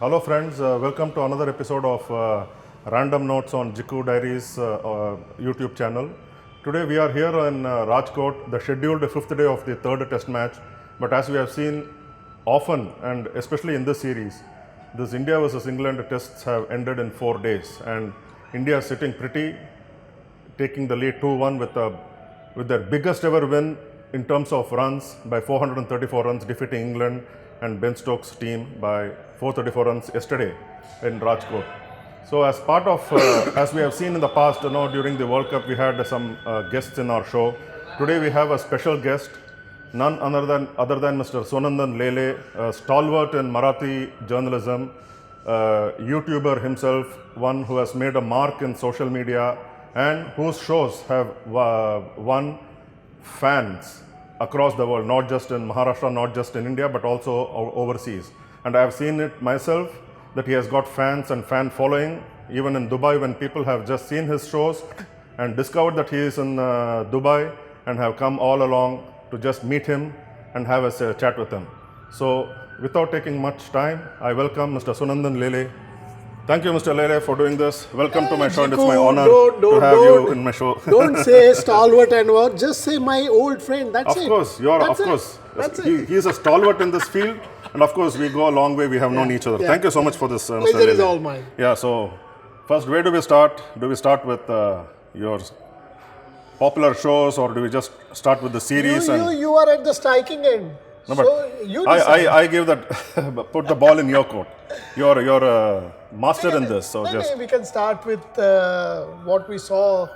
Hello friends, welcome to another episode of Random Notes on Jiku Diaries YouTube channel. Today we are here in Rajkot, the scheduled fifth day of the third test match. But as we have seen often and especially in this series, this India versus England tests have ended in 4 days and India is sitting pretty, taking the lead 2-1 with their biggest ever win in terms of runs by 434 runs, defeating England and Ben Stokes' team by 434 runs yesterday in Rajkot. So as part of, as we have seen in the past, during the World Cup, we had some guests in our show. Today we have a special guest, none other than Mr. Sunandan Lele, a stalwart in Marathi journalism, YouTuber himself, one who has made a mark in social media and whose shows have won fans across the world, not just in Maharashtra, not just in India, but also overseas. And I have seen it myself that he has got fans and fan following, even in Dubai, when people have just seen his shows and discovered that he is in Dubai and have come all along to just meet him and have a chat with him. So without taking much time, I welcome Mr. Sunandan Lele. Thank you, Mr. Lele, for doing this. Welcome to my show, and it's my honor to have you in my show. Don't say stalwart and what, just say my old friend. That's it. Of course, you are. Of course, he is a stalwart in this field, and of course, we go a long way. We have known each other. Thank you so much for this, Mr. Pleasure Lele. is all mine. Yeah. So, first, where do we start? Do we start with your popular shows, or do we just start with the series? You are at the striking end. No, so you decide. I give that. Put the ball in your court. You're a master in this. So We can start with what we saw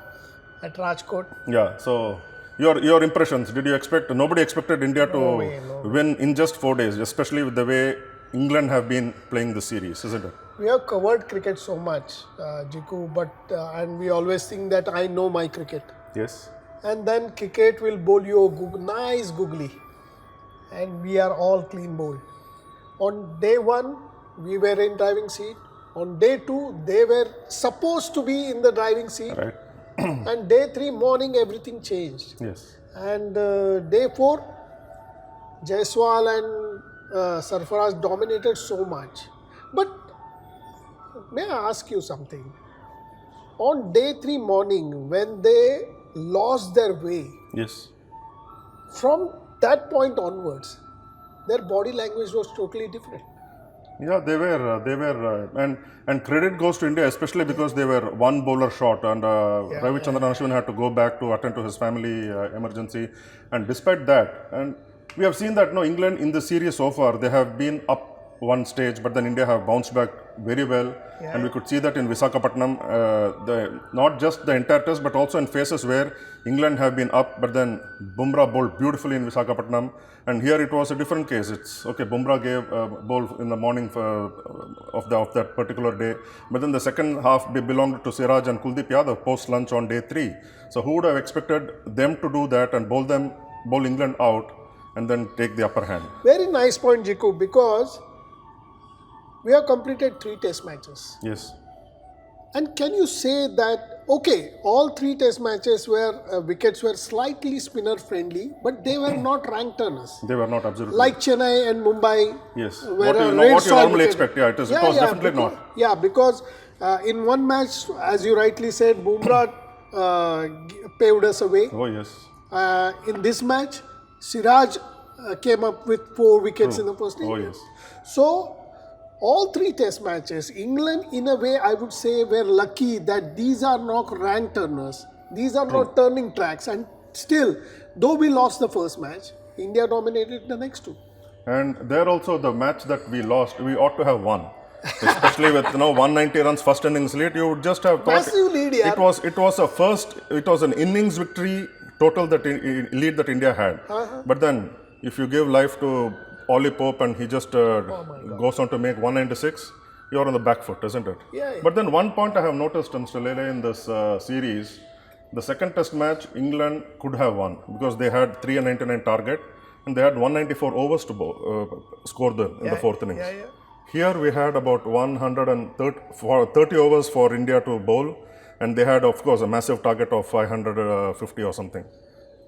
at Rajkot. Yeah. So your impressions. Did you expect? Nobody expected India to win in just 4 days, especially with the way England have been playing the series, isn't it? We have covered cricket so much, Jiku, but and we always think that I know my cricket. Yes. And then cricket will bowl you a nice googly. And we are all clean bowled. On day one, we were in driving seat. On day two, they were supposed to be in the driving seat. Right. And day three morning, everything changed. Yes. And day four, Jaiswal and Sarfaraz dominated so much. But may I ask you something? On day three morning, when they lost their way, Yes. from that point onwards, their body language was totally different. Yeah, they were, and credit goes to India, especially because they were one bowler short, and Ravichandran Ashwin had to go back to attend to his family emergency, and despite that, and we have seen that England in the series so far, they have been up one stage, but then India have bounced back very well, and we could see that in Visakhapatnam, not just the entire test, but also in phases where England have been up, but then Bumrah bowled beautifully in Visakhapatnam, and here it was a different case. It's okay, Bumrah gave a bowl in the morning of that particular day, but then the second half belonged to Siraj and Kuldeep Yadav post lunch on day 3. So who would have expected them to do that and bowl England out and then take the upper hand? Very nice point, Jiku, because we have completed 3 test matches. Yes. And can you say that, okay, all 3 test matches where wickets were slightly spinner friendly, but they were not rank turners. They were not, absolutely. Like Chennai and Mumbai. Yes. What you normally expect. Yeah, it was definitely not. Yeah, because in one match, as you rightly said, Bumrah paved us away. Oh, yes. In this match, Siraj came up with 4 wickets in the first innings. Oh, yes. So, all 3 test matches, England in a way I would say were lucky that these are not rank turners. These are not turning tracks, and still, though we lost the first match, India dominated the next 2. And there also the match that we lost, we ought to have won. Especially with 190 runs first innings lead, you would just have thought Massive lead, yeah. it was an innings victory total lead that India had. But then if you give life to Ollie Pope and he just goes on to make 196, you're on the back foot, isn't it? Yeah. But then one point I have noticed, Mr. Lele, in this series, the second test match, England could have won because they had 399 target and they had 194 overs to score in the 4th innings. Yeah. Here we had about 130 overs for India to bowl, and they had, of course, a massive target of 550 or something.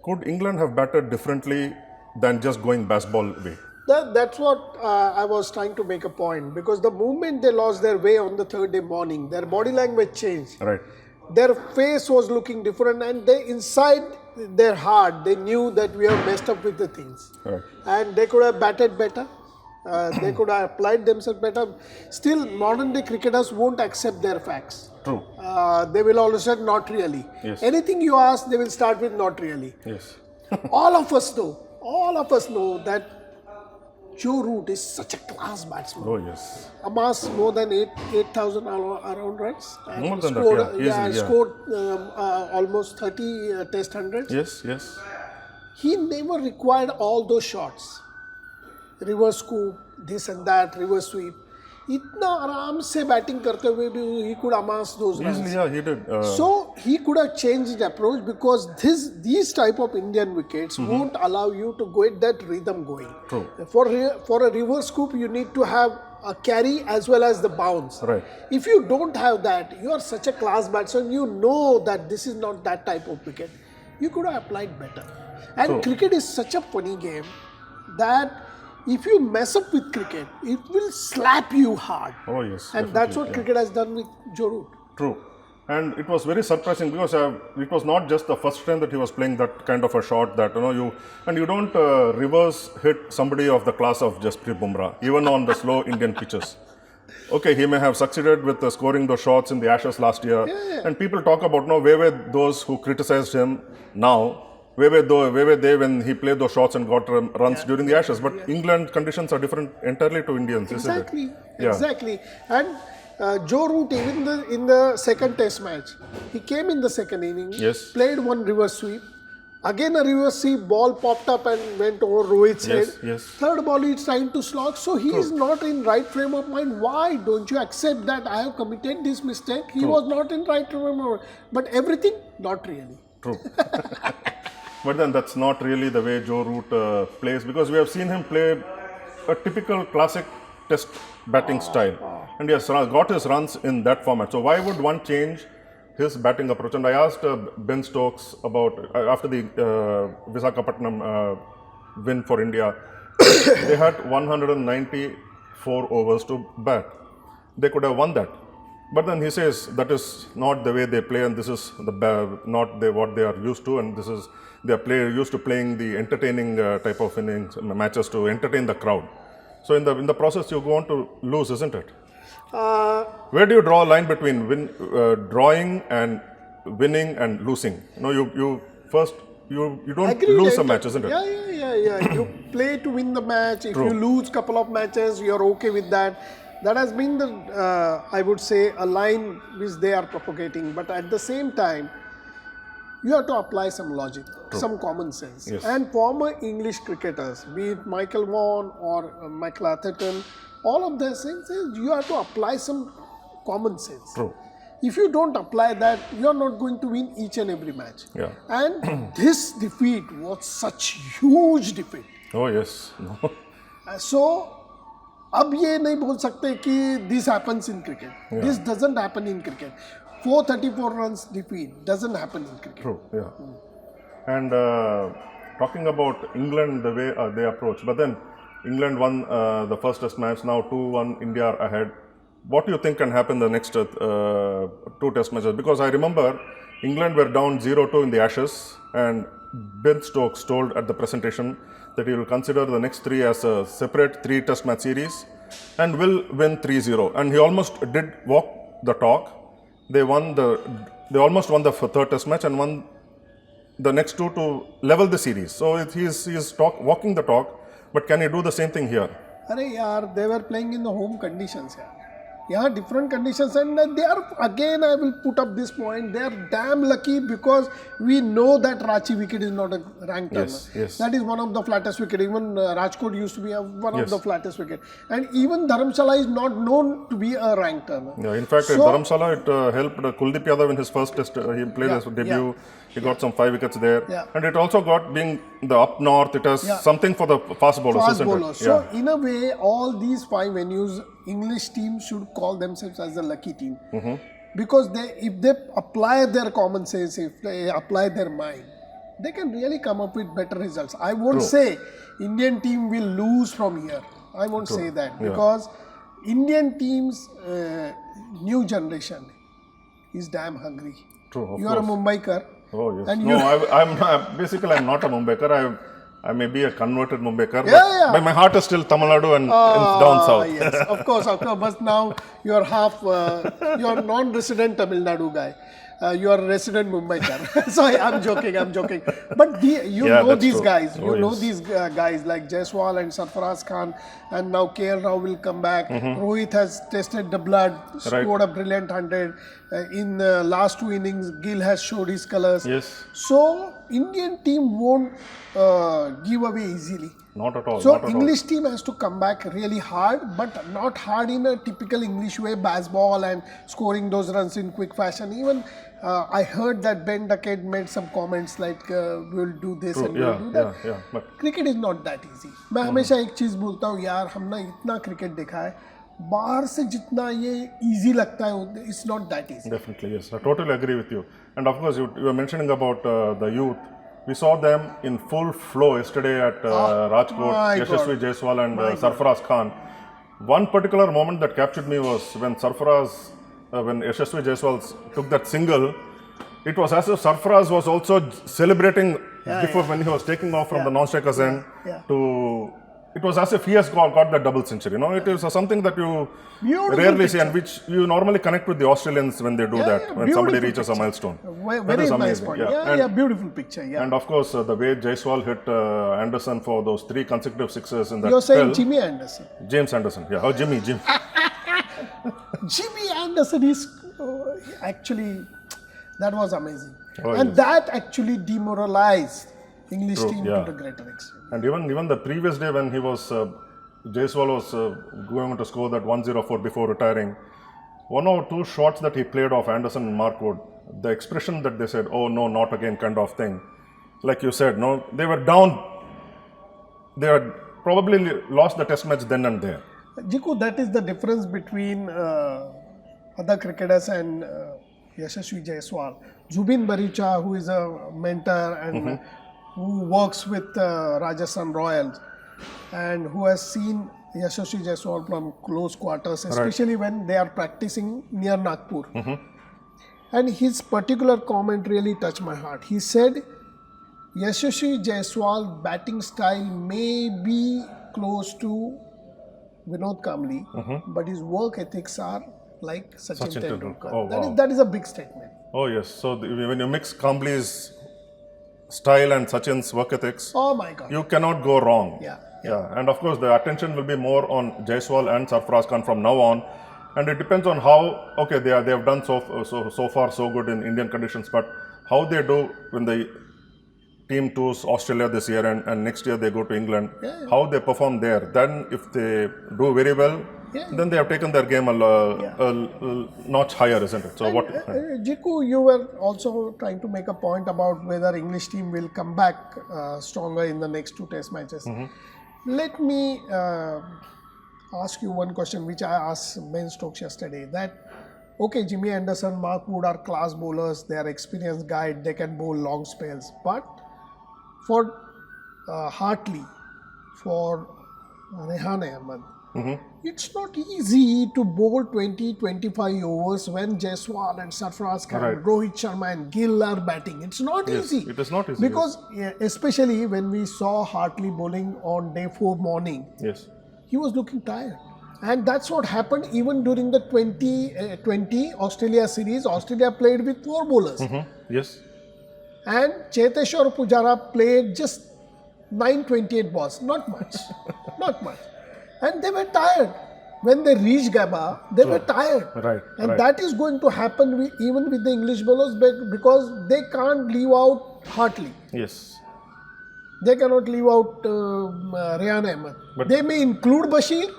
Could England have batted differently than just going baseball way? That's what I was trying to make a point, because the moment they lost their way on the third day morning, their body language changed. Right. Their face was looking different, and they inside their heart they knew that we have messed up with the things, Right. and they could have batted better. They could have applied themselves better. Still, modern day cricketers won't accept their facts. True. They will always say not really. Yes. Anything you ask, they will start with not really. Yes. All of us know that Joe Root is such a class batsman. Oh yes. Amassed more than 8,000 around runs. And More than that, scored, yeah, easily, yeah. scored almost 30 test hundreds. Yes. Yes. He never required all those shots. Reverse scoop, this and that, reverse sweep. इतना आराम से batting करते हुए भी he could amass those runs. Easily, yeah, he did. So he could have changed the approach, because these type of Indian wickets won't allow you to get that rhythm going. True. For a reverse scoop, you need to have a carry as well as the bounce. Right. If you don't have that, you are such a class batsman. You know that this is not that type of wicket. You could have applied better. And True. cricket is such a funny game that if you mess up with cricket, it will slap you hard. Oh yes. And that's what definitely, yeah. cricket has done with Joe Root. True. And it was very surprising because it was not just the first time that he was playing that kind of a shot that you don't reverse hit somebody of the class of Jasprit Bumrah even on the slow Indian pitches. Okay, he may have succeeded with scoring those shots in the Ashes last year, and people talk about where were those who criticized him now. Where were they when he played those shots and got runs during the Ashes? But England conditions are different entirely to Indians, Exactly. isn't it? Yeah. Exactly. And Joe Root, even in the second test match, he came in the second inning, Yes. played one reverse sweep. Again a reverse sweep, ball popped up and went over Rohit's Yes, head. yes. Third ball he's trying to slog. So he is not in right frame of mind. Why don't you accept that I have committed this mistake? He was not in right frame of mind. But everything, not really. True. But then that's not really the way Joe Root plays, because we have seen him play a typical classic test batting style, and he has got his runs in that format. So why would one change his batting approach? And I asked Ben Stokes about after the Visakhapatnam win for India, they had 194 overs to bat. They could have won that. But then he says that is not the way they play, and this is not what they are used to, and this is they are used to playing the entertaining type of innings matches to entertain the crowd. So in the process, you go on to lose, isn't it? Where do you draw a line between drawing and winning and losing? You don't Agreed, lose a match, isn't it? Yeah. You play to win the match. If True. you lose couple of matches, you're okay with that. That has been I would say, a line which they are propagating. But at the same time, you have to apply some logic, some common sense. Yes. And former English cricketers, be it Michael Vaughan or Michael Atherton, all of these things, you have to apply some common sense. True. If you don't apply that, you are not going to win each and every match. Yeah. And this defeat was such huge defeat. Oh yes. No. So, अब ये नहीं बोल सकते कि this happens in cricket. Yeah. This doesn't happen in cricket. 434 runs defeat doesn't happen in cricket. True, yeah. And talking about England, the way they approach, but then England won the first test match, now 2-1, India are ahead. What do you think can happen the next two test matches? Because I remember England were down 0-2 in the Ashes, and Ben Stokes told at the presentation that he will consider the next three as a separate 3 test match series and will win 3-0. And he almost did walk the talk. They almost won the third test match and won the next 2 to level the series. So he's walking the talk, but can he do the same thing here? अरे यार, they were playing in the home conditions यार. Yeah, different conditions, and they are, again I will put up this point, they are damn lucky because we know that Ranchi wicket is not a ranked turner. Yes. That is one of the flattest wicket. Even Rajkot used to be one Yes. of the flattest wicket. And even Dharamshala is not known to be a ranked turner. Yeah, in fact, at So- Dharamshala, it helped Kuldeep Yadav in his first test. He played his debut. He got some 5 wickets there. Yeah. And it also got, being the up north, it has something for the fast bowlers, Fast isn't bowlers. it? So in a way, all these 5 venues, English teams should call themselves as the lucky team. Because if they apply their common sense, if they apply their mind, they can really come up with better results. I won't say Indian team will lose from here. I won't say that because Indian team's new generation is damn hungry. True, of You are a course. Mumbaikar. Oh yes. And No, I'm basically I'm not a Mumbaikar. I may be a converted Mumbaikar, Yeah. but my heart is still Tamil Nadu and down south. Yes, of course. But now you are you are non-resident Tamil Nadu guy. You are a resident Mumbaikar. So I'm joking. But you know that's these true. guys. Oh, You know yes. these guys like Jaiswal and Sarfaraz Khan, and now KL Rao will come back. Rohit has tested the blood, scored a brilliant 100. In the last 2 innings, Gill has showed his colors. Yes. So Indian team won't give away easily. Not at all. So not at English team has to come back really hard, but not hard in a typical English way, baseball and scoring those runs in quick fashion. Even I heard that Ben Duckett made some comments like we'll do this and we'll do that. Yeah. But Cricket is not that easy. मैं हमेशा एक चीज बोलता हूँ यार हमने इतना cricket देखा है बाहर से जितना ये easy लगता है it's not that easy. definitely, yes. I totally agree with you. And of course, you were mentioning about the youth. We saw them in full flow yesterday at Rajkot, my Yashasvi Jaiswal and Sarfaraz Khan. One particular moment that captured me was when when Yashasvi Jaiswal took that single. It was as if Sarfaraz was also celebrating before when he was taking off from the non-strikers end to. It was as if he has got that double century. It is something that you Beautiful rarely see picture. and which you normally connect with the Australians when they do that, when somebody reaches a milestone. That Very is nice amazing. point. Yeah. And, Beautiful picture. Yeah. and of course, the way Jaiswal hit Anderson for those 3 consecutive sixes in that You're saying spell. Jimmy Anderson. James Anderson. Yeah. Oh, Jim. Jimmy Anderson is actually, that was amazing. Oh, and yes. that actually demoralized English team yeah. to the greater extent. And even the previous day when he was, Jaiswal was going to score that 104 before retiring, 1 or 2 shots that he played off Anderson and Markwood, the expression that they said, oh no, not again kind of thing. Like you said, no, they were down. They had probably lost the test match then and there. Jiku, that is the difference between other cricketers and Yashasvi Jaiswal. Zubin Baricha, who is a mentor and who works with Rajasthan Royals and who has seen Yashasvi Jaiswal from close quarters, especially when they are practicing near Nagpur. And his particular comment really touched my heart. He said, Yashasvi Jaiswal batting style may be close to Vinod Kamli, but his work ethics are like Sachin Tendulkar. Oh, That is a big statement. Oh yes, so when you mix Kambli's style and Sachin's work ethics, Oh my God. you cannot go wrong. Yeah. And of course, the attention will be more on Jaiswal and Sarfaraz Khan from now on, and it depends on how they have done so far so good in Indian conditions, but how they do when the team tours Australia this year and next year they go to England, how they perform there. Then if they do very well, then they have taken their game a notch higher, isn't it? So Jiku, you were also trying to make a point about whether English team will come back stronger in the next 2 test matches. Let me ask you one question which I asked Ben Stokes yesterday, that okay, Jimmy Anderson, Mark Wood are class bowlers, they are experienced guys, they can bowl long spells, but for Hartley, for Rehan Ahmed, it's not easy to bowl 20-25 overs when Jaiswal and Sarfaraz Khan, Rohit Sharma and Gill are batting. It's not easy. It is not easy. Because especially when we saw Hartley bowling on day 4 morning, he was looking tired. And that's what happened even during the 2020 Australia series. Australia played with 4 bowlers. Yes. And Cheteshwar Pujara played just 928 balls. Not much. Not much. And they were tired. When they reached Gabba, they were tired. And that is going to happen even with the English bowlers because they can't leave out Hartley. Yes. They cannot leave out Rehan Ahmed. But they may include Bashir,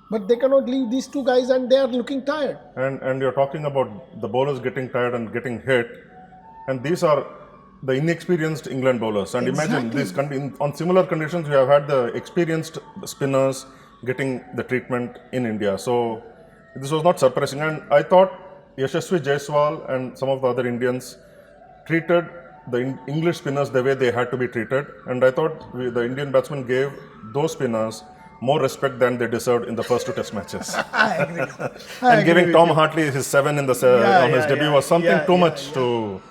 but they cannot leave these 2 guys and they are looking tired. And you're talking about the bowlers getting tired and getting hit. And these are the inexperienced England bowlers. And imagine this on similar conditions, we have had the experienced spinners getting the treatment in India. So this was not surprising. And I thought Yashasvi Jaiswal and some of the other Indians treated the English spinners the way they had to be treated, and I thought the Indian batsmen gave those spinners more respect than they deserved in the first 2 Test matches. I agree. And giving Tom Hartley his 7 in the on his debut was something too much to.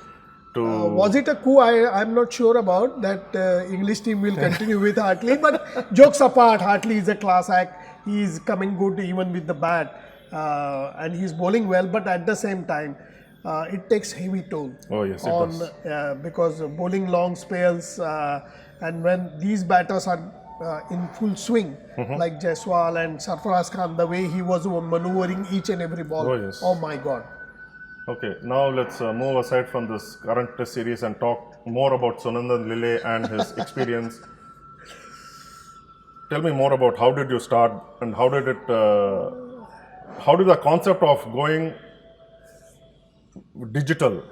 Was it a coup? I'm not sure about that. English team will continue with Hartley, but jokes apart, Hartley is a class act. He is coming good even with the bat, and he's bowling well. But at the same time, it takes heavy toll. Oh yes, it does. Because bowling long spells, and when these batters are in full swing, like Jaiswal and Sarfaraz Khan, the way he was maneuvering each and every ball. Oh, yes. Oh my God. Okay, now let's move aside from this current Test series and talk more about Sunandan Lele and his experience. Tell me more about how did you start and how did the concept of going digital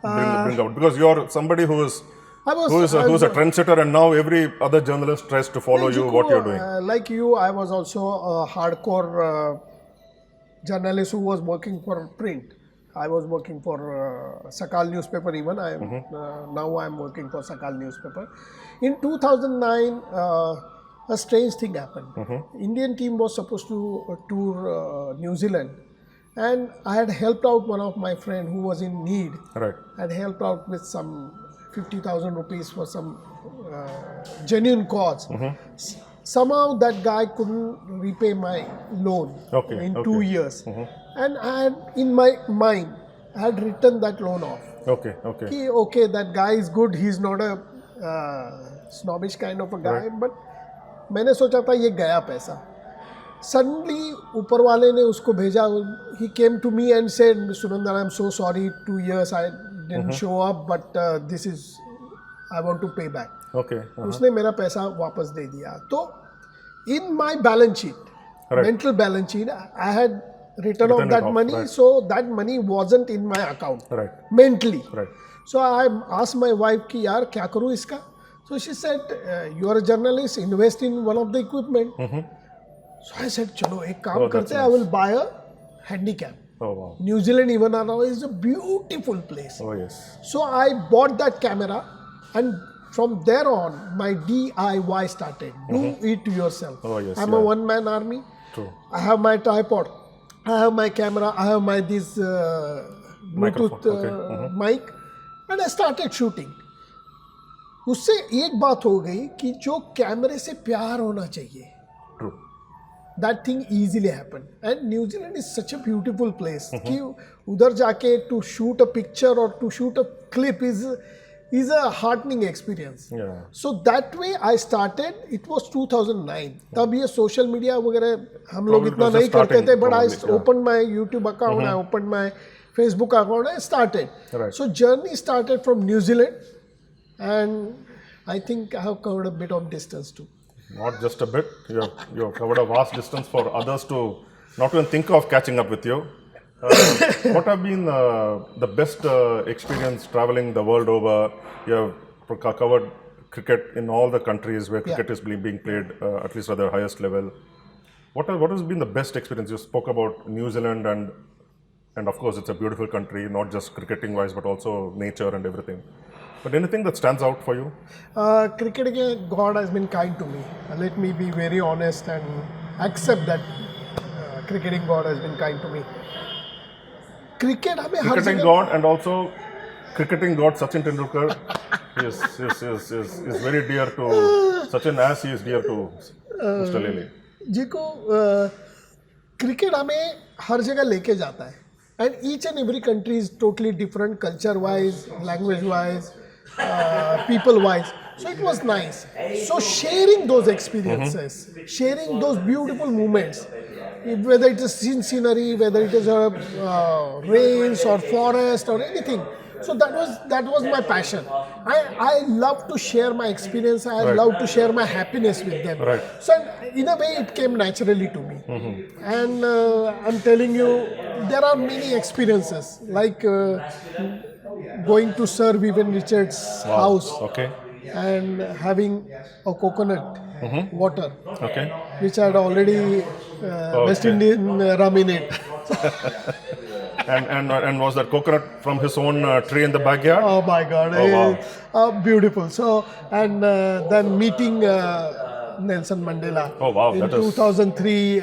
bring out? Because you are somebody who is a trendsetter, and now every other journalist tries to follow you, what you're doing. Like you, I was also a hardcore journalist who was working for print. I was working for Sakal newspaper even. Now I am working for Sakal newspaper. In 2009, a strange thing happened. Indian team was supposed to tour New Zealand, and I had helped out one of my friend who was in need. Right. I had helped out with some 50,000 rupees for some genuine cause. Somehow that guy couldn't repay my loan in 2 years. And I had, in my mind, I had written that loan off. Okay, that guy is good, he's not a snobbish kind of a guy, but मैंने सोचा था ये गया पैसा. Suddenly, ऊपर वाले ने उसको भेजा. He came to me and said, Sunandan, I'm so sorry, 2 years I didn't show up, but this is, I want to pay back. उसने मेरा पैसा वापस दे दिया. तो in my balance sheet, mental balance sheet, I had written off that money, so that money wasn't in my account mentally. So I asked my wife कि यार क्या करूँ इसका? So she said, you are a journalist, invest in one of the equipment. So I said, चलो एक काम करते हैं, I will buy a handicap. Oh wow. New Zealand even is a beautiful place. Oh yes. So I bought that camera, and from there on, my DIY started. Do it yourself. Oh yes. I'm a one-man army. True. I have my tripod. I have my camera. I have my this Bluetooth mic, and I started shooting. उससे एक बात हो गई कि जो कैमरे से प्यार होना चाहिए. True. That thing easily happened. And New Zealand is such a beautiful place कि उधर जाके to shoot a picture or to shoot a clip is a heartening experience. Yeah. So that way I started. It was 2009. तब ये social media वगैरह हम लोग इतना नहीं करते थे. But I opened my YouTube account. I opened my Facebook account. I started. Right. So journey started from New Zealand, and I think I have covered a bit of distance too. Not just a bit. You have covered a vast distance for others to not even think of catching up with you. What have been the best experience traveling the world over? You have covered cricket in all the countries where cricket is being played, at least at the highest level. What has been the best experience? You spoke about New Zealand, and of course it's a beautiful country, not just cricketing wise, but also nature and everything. But anything that stands out for you? Cricket again, God has been kind to me. Let me be very honest and accept that cricketing God has been kind to me. Cricketing God, and also cricketing God Sachin Tendulkar is very dear to Sachin as he is dear to Mr. Lele. जी को cricket हमें हर जगह लेके जाता है. And each and every country is totally different, culture-wise, language-wise, people-wise. So it was nice. So sharing those experiences, sharing those beautiful moments, whether it is scenery, whether it is a rains or forest or anything. So that was my passion. I love to share my experience. I love to share my happiness with them. Right. So in a way, it came naturally to me. And I'm telling you, there are many experiences, like going to Sir Vivian Richards' house and having a coconut water, which had already West Indian rum in it. and was that coconut from his own tree in the backyard? Oh my God! Oh, wow. Beautiful. So and then meeting Nelson Mandela Oh, wow, in that is- 2003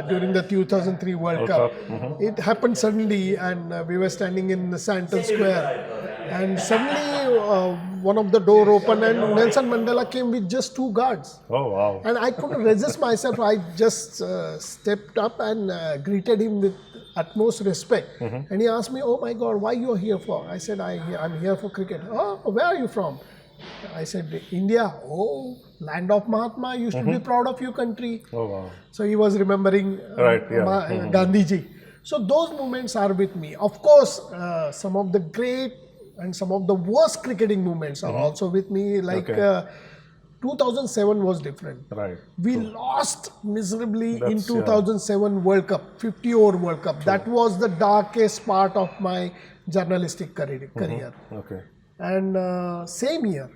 during the 2003 World Cup. Cup, It happened suddenly, and we were standing in the Santon Square, and suddenly one of the door opened, and Nelson Mandela came with just 2 guards. Oh, wow. And I couldn't resist myself. I just stepped up and greeted him with utmost respect. And he asked me, "Oh my God, why you are here for?" I said, I'm here for cricket." "Oh, where are you from?" I said, "India." "Oh, land of Mahatma. You should be proud of your country." Oh, wow. So he was remembering Right, yeah. Gandhiji. So those moments are with me. Of course, some of the great and some of the worst cricketing moments are also with me. Like Okay. 2007 was different. Right. We lost miserably in That's, yeah. 2007 World Cup, 50 over World Cup. That was the darkest part of my journalistic career. Okay. And same year,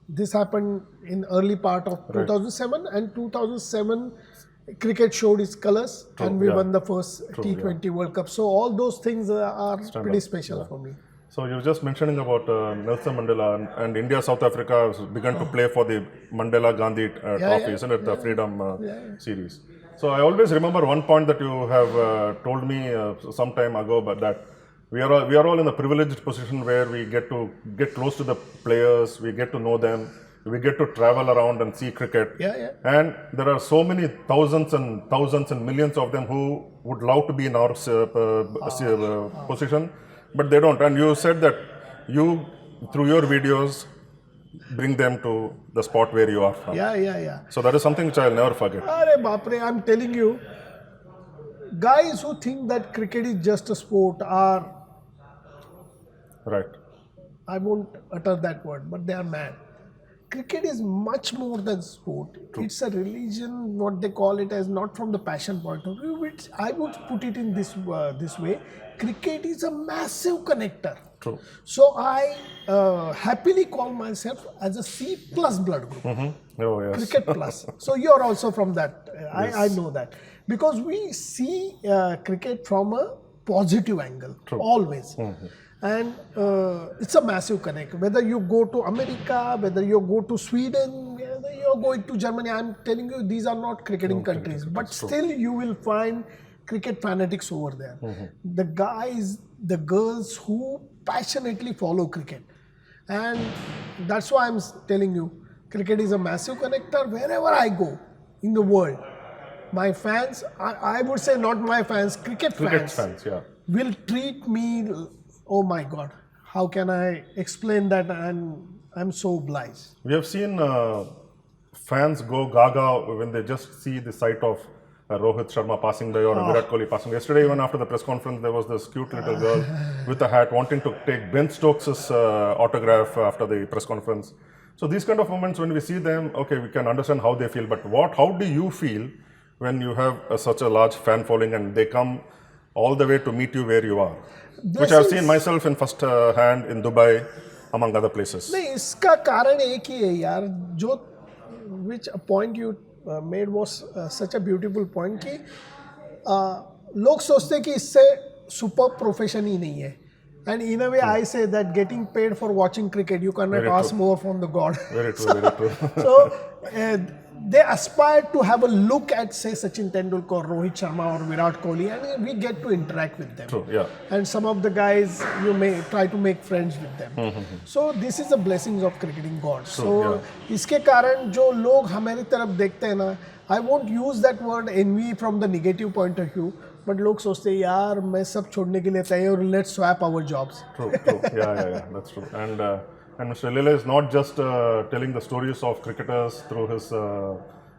this happened in early part of 2007, and 2007 cricket showed its colors, and we yeah. won the first T20 World Cup. So all those things are pretty up, special for me. So you were just mentioning about Nelson Mandela and India, South Africa has begun to play for the Mandela Gandhi trophy, isn't it? The Freedom series. So I always remember one point that you have told me some time ago, but that we are all in a privileged position where we get to get close to the players, we get to know them, we get to travel around and see cricket. And there are so many thousands and millions of them who would love to be in our position, but they don't. And you said that you, through your videos, bring them to the spot where you are from. Yeah. So that is something which I'll never forget. Arey Bapre, I'm telling you, guys who think that cricket is just a sport are, Right. I won't utter that word, but they are mad. Cricket is much more than sport. It's a religion, what they call it as, not from the passion point of view, which I would put it in this way. Cricket is a massive connector. True. So I happily call myself as a C plus blood group. Oh, yes. Cricket plus. So you're also from that. I know that. Because we see cricket from a positive angle. Always. And it's a massive connect. Whether you go to America, whether you go to Sweden, whether you're going to Germany, I'm telling you, these are not cricketing countries. But still you will find cricket fanatics over there. The guys, the girls who passionately follow cricket. And that's why I'm telling you, cricket is a massive connector wherever I go in the world. My fans, I would say not my fans, cricket fans, yeah. will treat me, oh my God, how can I explain that? And I'm so obliged. We have seen fans go gaga when they just see the sight of Rohit Sharma passing by or Virat Kohli passing by. Yesterday, even after the press conference, there was this cute little girl with a hat wanting to take Ben Stokes' autograph after the press conference. So these kind of moments, when we see them, okay, we can understand how they feel. But how do you feel when you have such a large fan following and they come all the way to meet you where you are? Which I've seen myself in first hand in Dubai, among other places. नहीं, इसका कारण एक ही है यार, जो which a point you made was such a beautiful point कि लोग सोचते कि इससे super profession ही नहीं है. And in a way, I say that getting paid for watching cricket, you cannot ask more from the God. Very true, very true. So they aspire to have a look at, say, Sachin Tendulkar, Rohit Sharma, or Virat Kohli, and we get to interact with them. True, yeah. And some of the guys, you may try to make friends with them. So this is the blessings of cricketing gods. So इसके कारण जो लोग हमारी तरफ देखते हैं ना, I won't use that word envy from the negative point of view. But लोग सोचते हैं यार मैं सब छोड़ने के लिए तैयार हूँ, let's swap our jobs. True. Yeah, that's true. And Mr. Lele is not just telling the stories of cricketers through his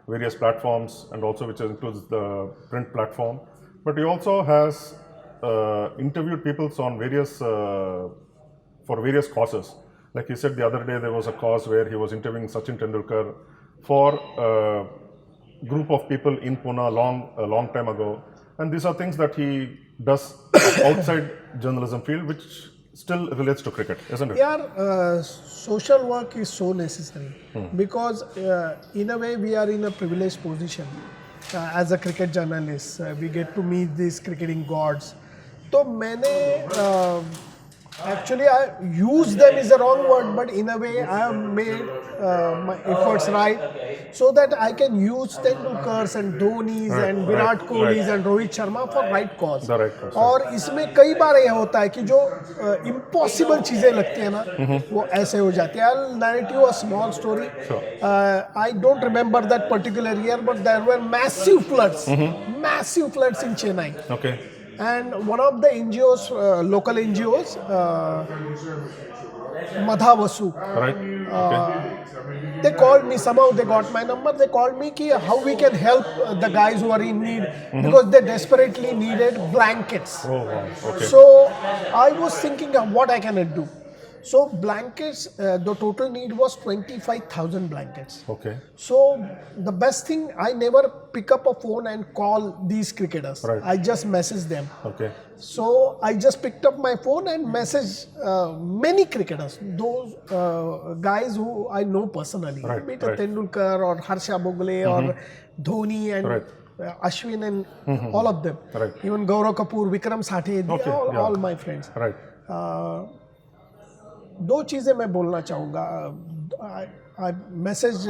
various platforms, and also which includes the print platform, but he also has interviewed people on various for various causes. Like he said the other day, there was a cause where he was interviewing Sachin Tendulkar for a group of people in Pune a long time ago. And these are things that he does outside journalism field, which still relates to cricket, isn't it? Yeah, social work is so necessary because in a way we are in a privileged position as a cricket journalist. We get to meet these cricketing gods. तो मैंने actually I use them is the wrong word, but in a way I have made my efforts right so that I can use Tendulkars and Dhonis Right, and Virat right, Kohlis right. and Rohit Sharma for right cause. The right cause, और इसमें कई बार ये होता है कि जो impossible चीजें लगती है ना वो ऐसे हो जाती है. I'll narrate you a small story. Sure. I don't remember that particular year, but there were massive floods in Chennai. Okay. And one of the NGOs, local NGOs, Madha Vasu, Right. Okay. they called me. Somehow they got my number. They called me ki how we can help the guys who are in need because they desperately needed blankets. Oh wow. Okay. So I was thinking of what I can do. So blankets, the total need was 25,000 blankets. Okay. So the best thing, I never pick up a phone and call these cricketers. Right. I just message them. Okay. So I just picked up my phone and messaged many cricketers, those guys who I know personally, Right, be it right. Tendulkar or Harsha Bhogle or Dhoni and Right. Ashwin and all of them. Right. Even Gaurav Kapoor, Vikram Sathe, Okay, yeah. all my friends. Right. दो चीज़ें मैं बोलना चाहूँगा. I messaged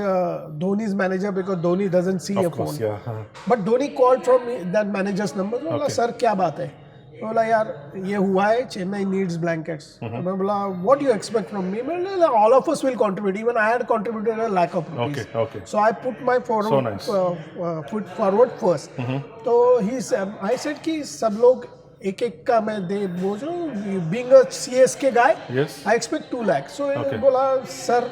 Dhoni's manager because Dhoni doesn't see a Of course. phone. Yeah. But Dhoni called from that manager's number. बोला Okay. Sir क्या बात है? बोला यार ये हुआ है. Chennai needs blankets. मैं बोला what do you expect from me? मैं बोला all of us will contribute. Even I had contributed a lakh of rupees. Okay. Okay. So I put my forward, So nice. foot forward first. तो he said, I said कि सब लोग एक एक का मैं दे बोल रहा हूँ. Being a CSK guy, Yes. I expect 2 lakhs. So Okay. बोला sir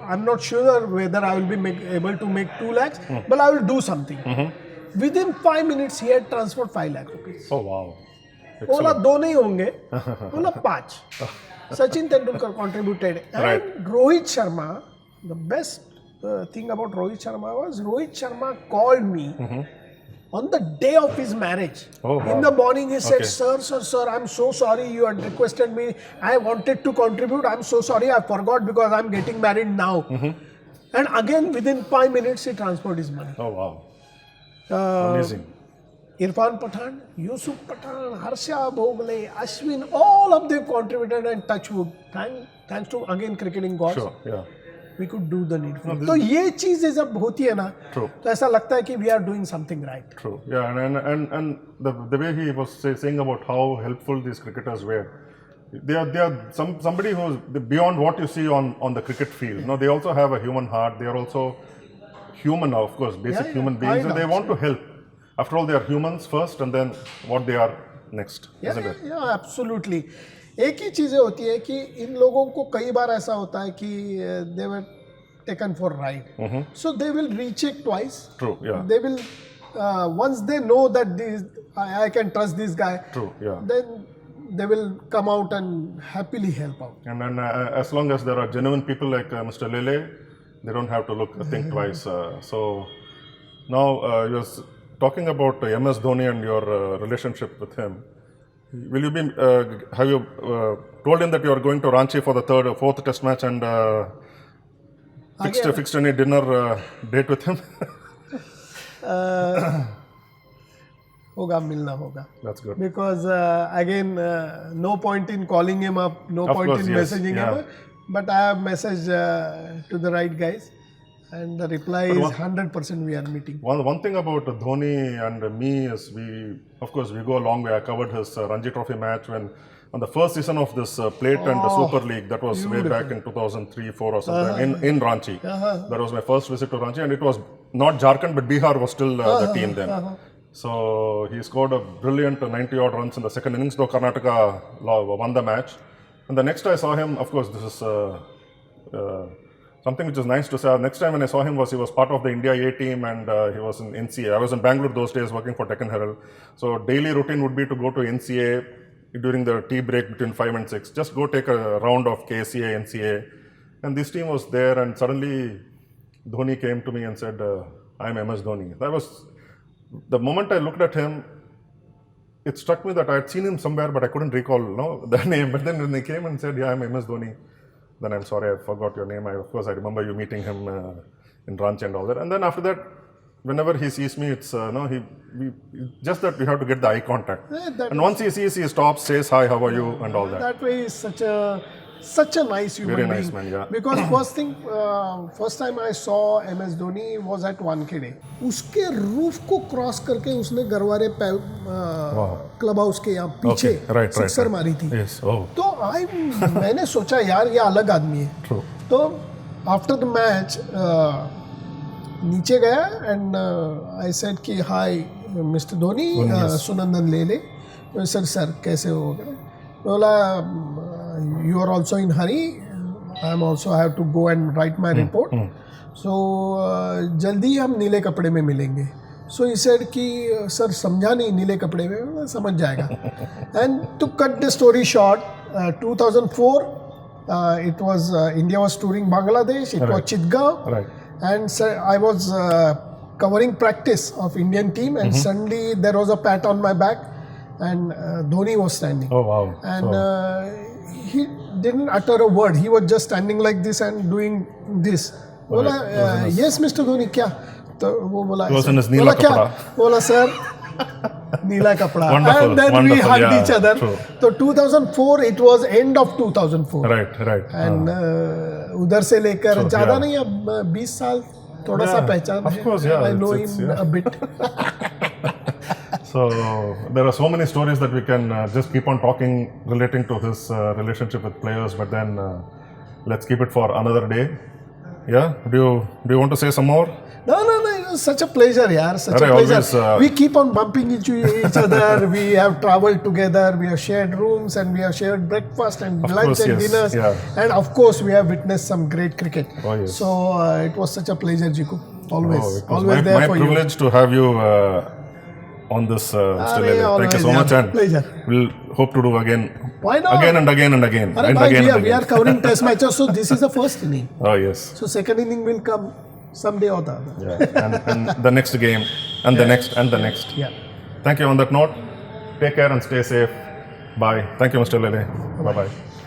I'm not sure whether I will be able to make 2 lakhs, but I will do something. Within 5 minutes he had transferred 5 lakh rupees. Oh wow. बोला Excellent. 2 नहीं होंगे, बोला 5. Sachin Tendulkar contributed and Right. Rohit Sharma. The best thing about Rohit Sharma was Rohit Sharma called me on the day of his marriage. Oh, wow. In the morning he said, Okay. sir, I'm so sorry you had requested me. I wanted to contribute. I'm so sorry I forgot because I'm getting married now. And again within 5 minutes he transferred his money. Oh wow. Amazing. Irfan Pathan, Yusuf Pathan, Harsha Bhogle, Ashwin, all of them contributed and touch wood. Thanks to again cricketing gods. Sure. Yeah. We could do the needful. तो ये चीजें जब होती है ना, True. तो ऐसा लगता है कि we are doing something right. True. Yeah, and the way he was saying about how helpful these cricketers were, they are somebody who's beyond what you see on the cricket field. No, they also have a human heart. They are also human, of course, basic Yeah, human I beings, and know. they want to help. After all, they are humans first, and then what they are next, isn't it? Yeah, absolutely. एक ही चीजें होती है कि इन लोगों को कई बार ऐसा होता है कि they were taken for ride. So they will recheck twice. True. Yeah. They will once they know that I can trust this guy. True. Yeah. Then they will come out and happily help out. And then as long as there are genuine people like Mr. Lele, they don't have to think twice. So now you're talking about MS Dhoni and your relationship with him. Will you be? Have you told him that you are going to Ranchi for the fourth Test match and fixed any dinner date with him? होगा मिलना होगा. That's good. Because again, no point in calling him up, no Of point course, in yes, messaging yeah. him. But I have messaged to the right guys, and the reply is 100% we are meeting. One thing about Dhoni and me is we go a long way. I covered his Ranji Trophy match on the first season of this Plate and the Super League. That was way back in 2003-4 or something in Ranchi. That was my first visit to Ranchi, and it was not Jharkhand but Bihar was still the team then. So he scored a brilliant 90 odd runs in the second innings, though Karnataka won the match. And the next I saw him, of course, this is something which is nice to say. Next time when I saw him he was part of the India A team, and he was in NCA. I was in Bangalore those days working for Deccan Herald. So daily routine would be to go to NCA during the tea break between 5 and 6. Just go take a round of KCA, NCA. And this team was there, and suddenly Dhoni came to me and said, I'm MS Dhoni. The moment I looked at him, it struck me that I had seen him somewhere, but I couldn't recall the name. But then when he came and said, yeah, I'm MS Dhoni, then I'm sorry, I forgot your name. Of course, I remember you meeting him in Ranchi and all that. And then after that, whenever he sees me, it's no, just that we have to get the eye contact. that And once he sees, he stops, says hi, how are you, and all that. That way is such a nice human Very being. nice man, yeah. Because first time I saw MS Dhoni was at Wankhede. उसके roof को cross करके उसने Garware club house के यहाँ पीछे right, sixer right. मारी थी. Yes. Oh. तो मैंने सोचा यार ये अलग आदमी है. True. तो आफ्टर द मैच नीचे गया एंड आई सेड कि हाय मिस्टर धोनी, सुनंदन लेले. सर कैसे हो? बोला you are also in hurry. I have to go and write my report. So जल्दी हम नीले कपड़े में मिलेंगे. So he said कि सर समझा नहीं नीले कपड़े में, समझ जाएगा. And to cut the story short, 2004 it was India was touring Bangladesh. It was Chitgaon. Right. And I was covering practice of Indian team, and suddenly there was a pat on my back, and Dhoni was standing. Oh wow. And he didn't utter a word. He was just standing like this and doing this. बोला yes Mr. Dhoni क्या? तो वो बोला नीला क्या? कपड़ा. बोला sir नीला कपड़ा. Wonderful, And then we hugged yeah, each other. true. तो 2004 it was end of 2004. Right. And उधर से लेकर ज़्यादा yeah. नहीं, अब 20 साल थोड़ा सा पहचान of है. course, yeah, I know it's, him yeah. a bit. So there are so many stories that we can just keep on talking relating to his relationship with players, but then let's keep it for another day. Yeah, do you want to say some more? No, it was such a pleasure, yaar. Such a Always, pleasure. We keep on bumping into each other. We have traveled together. We have shared rooms, and we have shared breakfast and lunch course, and yes, dinners. yeah. And of course, we have witnessed some great cricket. Oh, yes. So it was such a pleasure, Jiku. Always, it was always there my for you. privilege to have you on this, Mr. Lele. Thank you so much, and pleasure. we'll hope to do again. Why not? Again and again and again. Arre And bhai, again we are covering test matches, so this is the first inning. Oh yes. So second inning will come someday or the other. Yeah. and the next game, and the next, and the next. Yeah. Thank you. On that note, take care and stay safe. Bye. Thank you, Mr. Lele. Bye bye.